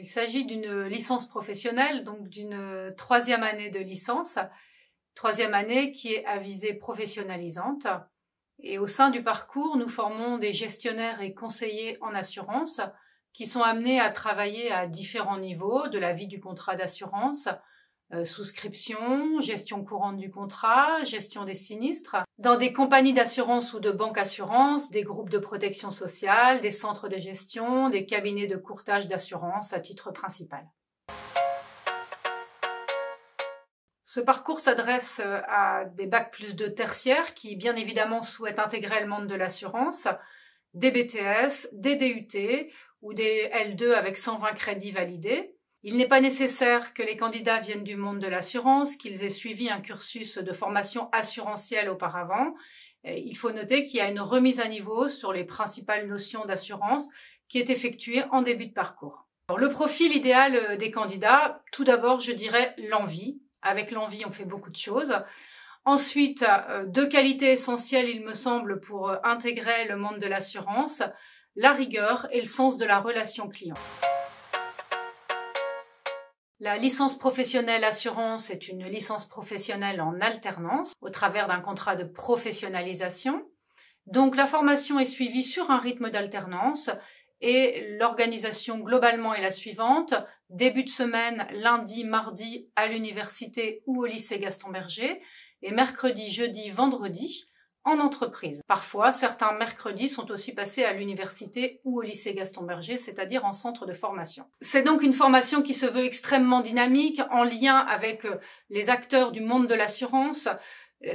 Il s'agit d'une licence professionnelle, donc d'une troisième année de licence, troisième année qui est à visée professionnalisante. Et au sein du parcours, nous formons des gestionnaires et conseillers en assurance qui sont amenés à travailler à différents niveaux de la vie du contrat d'assurance, souscription, gestion courante du contrat, gestion des sinistres, dans des compagnies d'assurance ou de banques assurances, des groupes de protection sociale, des centres de gestion, des cabinets de courtage d'assurance à titre principal. Ce parcours s'adresse à des bac+2 tertiaires qui, bien évidemment, souhaitent intégrer le monde de l'assurance, des BTS, des DUT ou des L2 avec 120 crédits validés. Il n'est pas nécessaire que les candidats viennent du monde de l'assurance, qu'ils aient suivi un cursus de formation assurantielle auparavant. Il faut noter qu'il y a une remise à niveau sur les principales notions d'assurance qui est effectuée en début de parcours. Alors, le profil idéal des candidats, tout d'abord, je dirais l'envie. Avec l'envie, on fait beaucoup de choses. Ensuite, deux qualités essentielles, il me semble, pour intégrer le monde de l'assurance, la rigueur et le sens de la relation client. La licence professionnelle assurance est une licence professionnelle en alternance au travers d'un contrat de professionnalisation. Donc la formation est suivie sur un rythme d'alternance et l'organisation globalement est la suivante. Début de semaine, lundi, mardi à l'université ou au lycée Gaston Berger et mercredi, jeudi, vendredi en entreprise. Parfois, certains mercredis sont aussi passés à l'université ou au lycée Gaston Berger, c'est-à-dire en centre de formation. C'est donc une formation qui se veut extrêmement dynamique, en lien avec les acteurs du monde de l'assurance.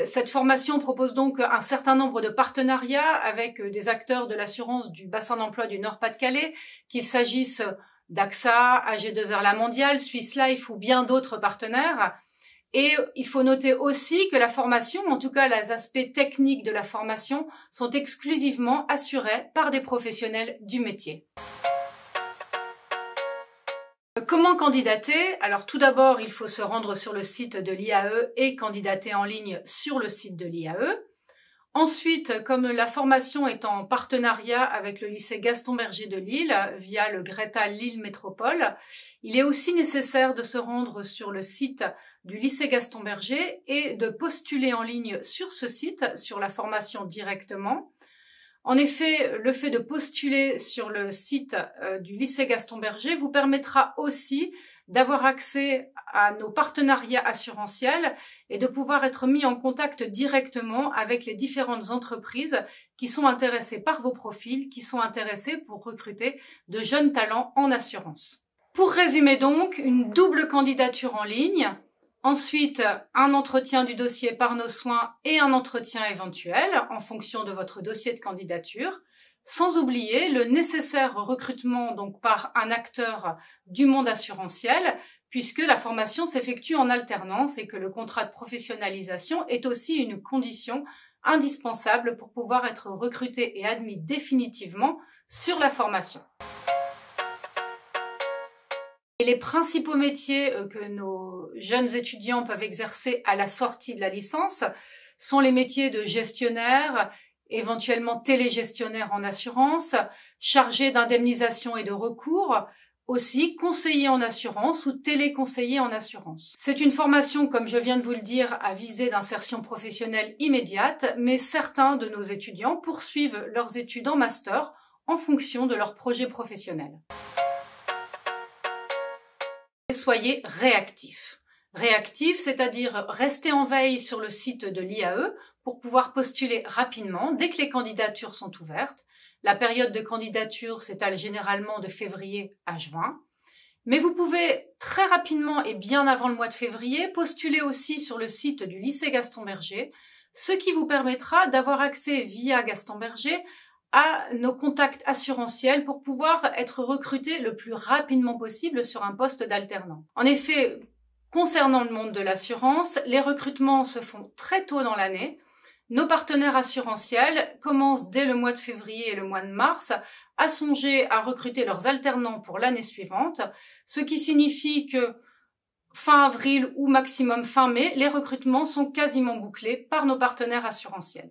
Cette formation propose donc un certain nombre de partenariats avec des acteurs de l'assurance du bassin d'emploi du Nord-Pas-de-Calais, qu'il s'agisse d'AXA, AG2R La Mondiale, Swiss Life ou bien d'autres partenaires. Et il faut noter aussi que la formation, en tout cas les aspects techniques de la formation, sont exclusivement assurés par des professionnels du métier. Comment candidater? Alors tout d'abord, il faut se rendre sur le site de l'IAE et candidater en ligne sur le site de l'IAE. Ensuite, comme la formation est en partenariat avec le lycée Gaston Berger de Lille via le GRETA Lille Métropole, il est aussi nécessaire de se rendre sur le site du lycée Gaston Berger et de postuler en ligne sur ce site, sur la formation directement. En effet, le fait de postuler sur le site du lycée Gaston Berger vous permettra aussi d'avoir accès à nos partenariats assurantiels et de pouvoir être mis en contact directement avec les différentes entreprises qui sont intéressées par vos profils, qui sont intéressées pour recruter de jeunes talents en assurance. Pour résumer donc, une double candidature en ligne, ensuite un entretien du dossier par nos soins et un entretien éventuel en fonction de votre dossier de candidature, sans oublier le nécessaire recrutement donc par un acteur du monde assurantiel, puisque la formation s'effectue en alternance et que le contrat de professionnalisation est aussi une condition indispensable pour pouvoir être recruté et admis définitivement sur la formation. Et les principaux métiers que nos jeunes étudiants peuvent exercer à la sortie de la licence sont les métiers de gestionnaire, éventuellement télégestionnaire en assurance, chargé d'indemnisation et de recours, aussi conseiller en assurance ou téléconseiller en assurance. C'est une formation, comme je viens de vous le dire, à visée d'insertion professionnelle immédiate, mais certains de nos étudiants poursuivent leurs études en master en fonction de leur projet professionnel. Soyez réactifs. Réactifs, c'est-à-dire rester en veille sur le site de l'IAE pour pouvoir postuler rapidement dès que les candidatures sont ouvertes. La période de candidature s'étale généralement de février à juin. Mais vous pouvez très rapidement et bien avant le mois de février postuler aussi sur le site du lycée Gaston Berger, ce qui vous permettra d'avoir accès via Gaston Berger à nos contacts assurantiels pour pouvoir être recruté le plus rapidement possible sur un poste d'alternant. En effet, concernant le monde de l'assurance, les recrutements se font très tôt dans l'année. Nos partenaires assurantiels commencent dès le mois de février et le mois de mars à songer à recruter leurs alternants pour l'année suivante, ce qui signifie que fin avril ou maximum fin mai, les recrutements sont quasiment bouclés par nos partenaires assurantiels.